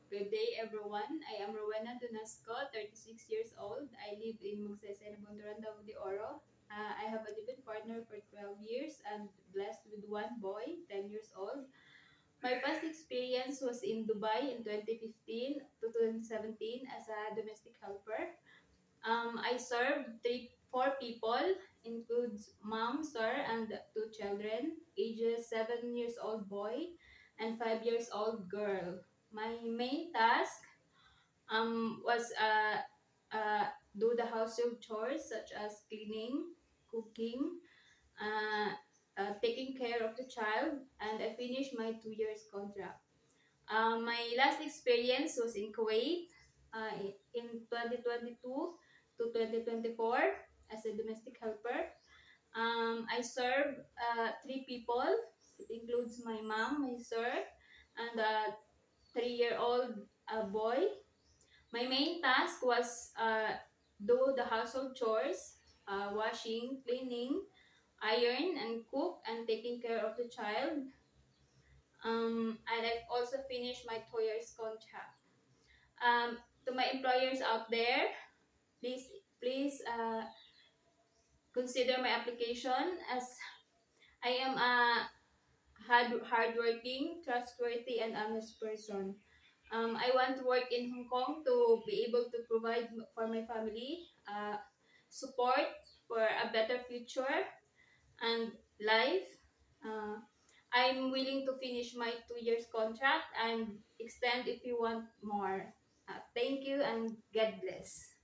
Good day, everyone. I am Rowena Donasco, 36 years old. I live in Magsaysay, Bonduranda de Oro. I have a living partner for 12 years and blessed with one boy, 10 years old. My past experience was in Dubai in 2015 to 2017 as a domestic helper. I served four people, includes mom, sir, and two children, ages 7 years old boy and 5 years old girl. My main task was do the household chores such as cleaning, cooking, uh, taking care of the child, and I finished my 2 years contract. My last experience was in Kuwait in 2022 to 2024 as a domestic helper. I serve three people. It includes my mom, my sir, and a 3-year-old boy. My main task was do the household chores, washing, cleaning, iron, and cook, and taking care of the child. And I've also finished my 2 years contract. Um, to my employers out there, please, please consider my application as I am a hardworking, trustworthy, and honest person. I want to work in Hong Kong to be able to provide for my family support for a better future and life. Uh, I'm willing to finish my 2 years contract and extend if you want more. Thank you and God bless.